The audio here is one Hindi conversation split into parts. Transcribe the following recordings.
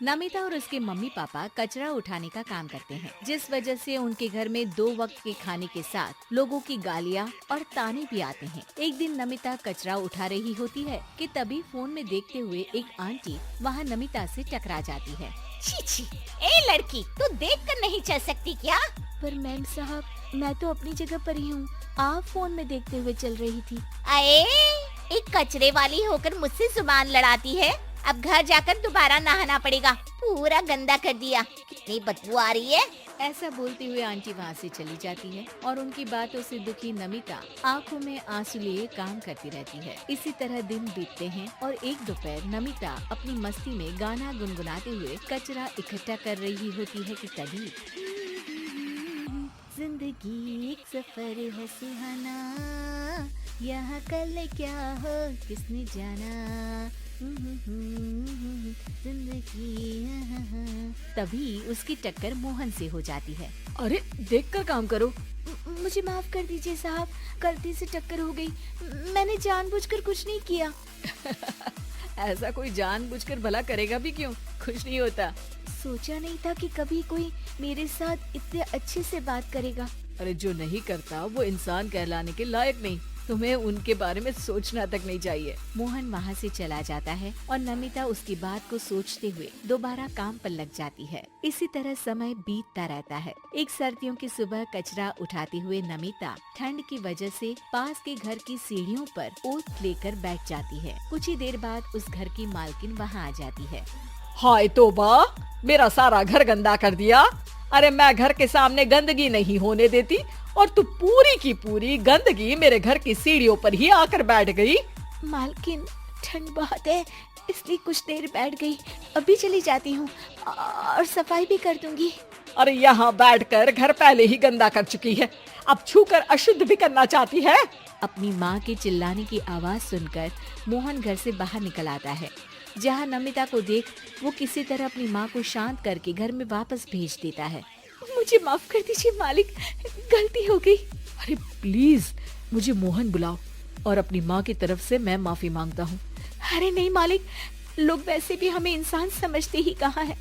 नमिता और उसके मम्मी पापा कचरा उठाने का काम करते हैं, जिस वजह से उनके घर में 2 वक्त के खाने के साथ लोगों की गालियाँ और ताने भी आते हैं। एक दिन नमिता कचरा उठा रही होती है कि तभी फोन में देखते हुए एक आंटी वहाँ नमिता से टकरा जाती है। छी छी, ए लड़की, तू देखकर नहीं चल सकती क्या? पर मैम साहब, मैं तो अपनी जगह पर ही हूँ, आप फोन में देखते हुए चल रही थी। अये, एक कचरे वाली होकर मुझसे जुबान लड़ाती है। अब घर जाकर दोबारा नहाना पड़ेगा, पूरा गंदा कर दिया। कितनी बदबू आ रही है। ऐसा बोलते हुए आंटी वहाँ से चली जाती है और उनकी बातों से दुखी नमिता आंखों में आंसू लिए काम करती रहती है। इसी तरह दिन बीतते हैं और एक दोपहर नमिता अपनी मस्ती में गाना गुनगुनाते हुए कचरा इकट्ठा कर रही होती है कि तभी जिंदगी एक सफर है सुहाना, यहाँ कल क्या हो किसने जाना, जिंदगी। तभी उसकी टक्कर मोहन से हो जाती है। अरे देख कर काम करो। मुझे माफ कर दीजिए साहब, गलती से टक्कर हो गई, मैंने जानबूझकर कुछ नहीं किया। ऐसा कोई जानबूझकर भला करेगा भी क्यों, कुछ नहीं होता। सोचा नहीं था कि कभी कोई मेरे साथ इतने अच्छे से बात करेगा। अरे जो नहीं करता वो इंसान कहलाने के लायक नहीं, तुम्हें उनके बारे में सोचना तक नहीं चाहिए। मोहन वहाँ से चला जाता है और नमिता उसकी बात को सोचते हुए दोबारा काम पर लग जाती है। इसी तरह समय बीतता रहता है। एक सर्दियों की सुबह कचरा उठाते हुए नमिता ठंड की वजह से पास के घर की सीढ़ियों पर ओत लेकर बैठ जाती है। कुछ ही देर बाद उस घर की मालकिन वहाँ आ जाती है। हाय तौबा, मेरा सारा घर गंदा कर दिया। अरे मैं घर के सामने गंदगी नहीं होने देती और तू पूरी की पूरी गंदगी मेरे घर की सीढ़ियों पर ही आकर बैठ गई। मालकिन, ठंड बहुत है इसलिए कुछ देर बैठ गई, अभी चली जाती हूँ और सफाई भी कर दूंगी। अरे यहाँ बैठकर घर पहले ही गंदा कर चुकी है, अब छूकर अशुद्ध भी करना चाहती है। अपनी माँ के चिल्लाने की आवाज सुनकर मोहन घर से बाहर निकल आता है, जहाँ नमिता को देख वो किसी तरह अपनी माँ को शांत करके घर में वापस भेज देता है। मुझे माफ कर दीजिए मालिक, गलती हो गई। अरे प्लीज मुझे मोहन बुलाओ और अपनी माँ की तरफ से मैं माफी मांगता हूँ। अरे नहीं मालिक, लोग वैसे भी हमें इंसान समझते ही कहाँ है,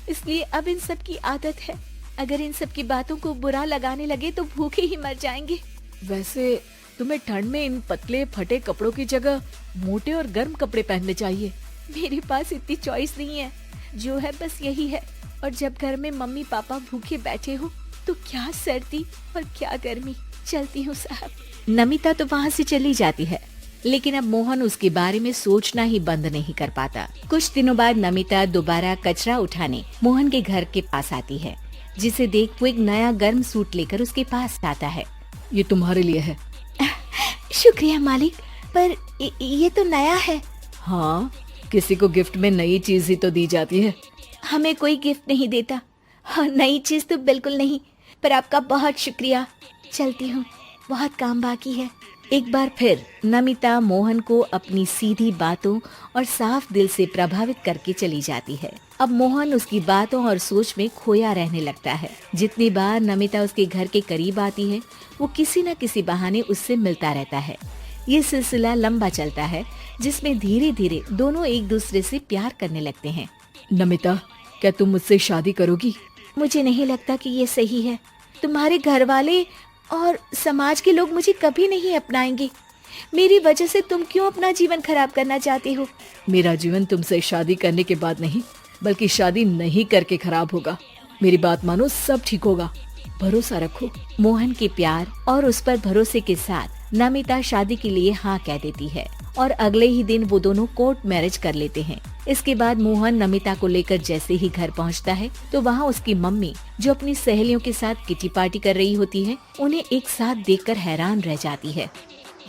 इसलिए अब इन सब की आदत है। अगर इन सब की बातों को बुरा लगाने लगे तो भूखे ही मर जाएंगे। वैसे तुम्हें ठंड में इन पतले फटे कपड़ों की जगह मोटे और गर्म कपड़े पहनने चाहिए। मेरे पास इतनी चॉइस नहीं है, जो है बस यही है। और जब घर में मम्मी पापा भूखे बैठे हो तो क्या सर्दी और क्या गर्मी। चलती हूँ साहब। नमिता तो वहाँ से चली जाती है, लेकिन अब मोहन उसके बारे में सोचना ही बंद नहीं कर पाता। कुछ दिनों बाद नमिता दोबारा कचरा उठाने मोहन के घर के पास आती है, जिसे देख वो एक नया गर्म सूट लेकर उसके पास आता है। ये तुम्हारे लिए है। शुक्रिया मालिक, पर ये तो नया है। हाँ, किसी को गिफ्ट में नई चीज ही तो दी जाती है। हमें कोई गिफ्ट नहीं देता। हाँ, नई चीज तो बिल्कुल नहीं, पर आपका बहुत शुक्रिया। चलती हूँ, बहुत काम बाकी है। एक बार फिर नमिता मोहन को अपनी सीधी बातों और साफ दिल से प्रभावित करके चली जाती है। अब मोहन उसकी बातों और सोच में खोया रहने लगता है। जितनी बार नमिता उसके घर के करीब आती है, वो किसी न किसी बहाने उससे मिलता रहता है। ये सिलसिला लंबा चलता है, जिसमें धीरे धीरे दोनों एक दूसरे से प्यार करने लगते हैं। नमिता, क्या तुम मुझसे शादी करोगी? मुझे नहीं लगता कि ये सही है। तुम्हारे घर वाले और समाज के लोग मुझे कभी नहीं अपनाएंगे। मेरी वजह से तुम क्यों अपना जीवन खराब करना चाहते हो? मेरा जीवन तुमसे शादी करने के बाद नहीं, बल्कि शादी नहीं करके खराब होगा। मेरी बात मानो, सब ठीक होगा, भरोसा रखो। मोहन के प्यार और उस पर भरोसे के साथ नमिता शादी के लिए हाँ कह देती है और अगले ही दिन वो दोनों कोर्ट मैरिज कर लेते हैं। इसके बाद मोहन नमिता को लेकर जैसे ही घर पहुंचता है, तो वहाँ उसकी मम्मी, जो अपनी सहेलियों के साथ किटी पार्टी कर रही होती है, उन्हें एक साथ देखकर हैरान रह जाती है।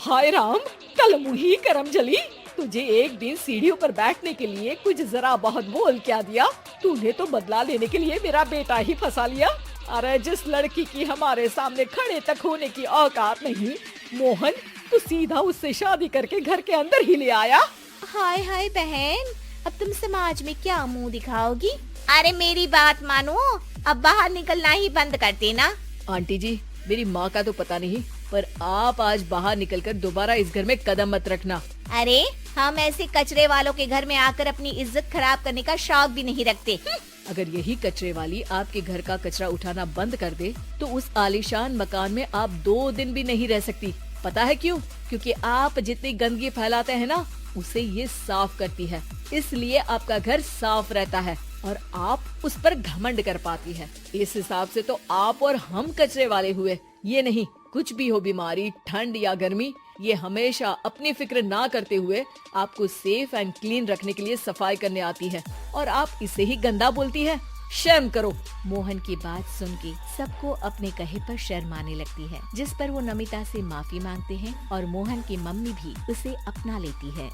हाय राम, कल मुही करम जली, तुझे एक दिन सीढ़ियों पर बैठने के लिए कुछ जरा बहुत बोल क्या दिया, तूने तो बदला लेने के लिए मेरा बेटा ही फंसा लिया। अरे जिस लड़की की हमारे सामने खड़े तक होने की औकात नहीं, मोहन तू सीधा उससे शादी करके घर के अंदर ही ले आया। हाय हाय बहन, अब तुम समाज में क्या मुंह दिखाओगी? अरे मेरी बात मानो, अब बाहर निकलना ही बंद कर देना। आंटी जी, मेरी माँ का तो पता नहीं, पर आप आज बाहर निकलकर दोबारा इस घर में कदम मत रखना। अरे हम ऐसे कचरे वालों के घर में आकर अपनी इज्जत खराब करने का शौक भी नहीं रखते। अगर यही कचरे वाली आपके घर का कचरा उठाना बंद कर दे तो उस आलीशान मकान में आप 2 दिन भी नहीं रह सकती। पता है क्यों? क्योंकि आप जितनी गंदगी फैलाते हैं ना, उसे ये साफ करती है, इसलिए आपका घर साफ रहता है और आप उस पर घमंड कर पाती है। इस हिसाब से तो आप और हम कचरे वाले हुए। ये नहीं, कुछ भी हो, बीमारी, ठंड या गर्मी, ये हमेशा अपनी फिक्र ना करते हुए आपको सेफ एंड क्लीन रखने के लिए सफाई करने आती है और आप इसे ही गंदा बोलती है। शर्म करो। मोहन की बात सुन के सबको अपने कहे पर शर्म आने लगती है, जिस पर वो नमिता से माफी मांगते हैं और मोहन की मम्मी भी उसे अपना लेती है।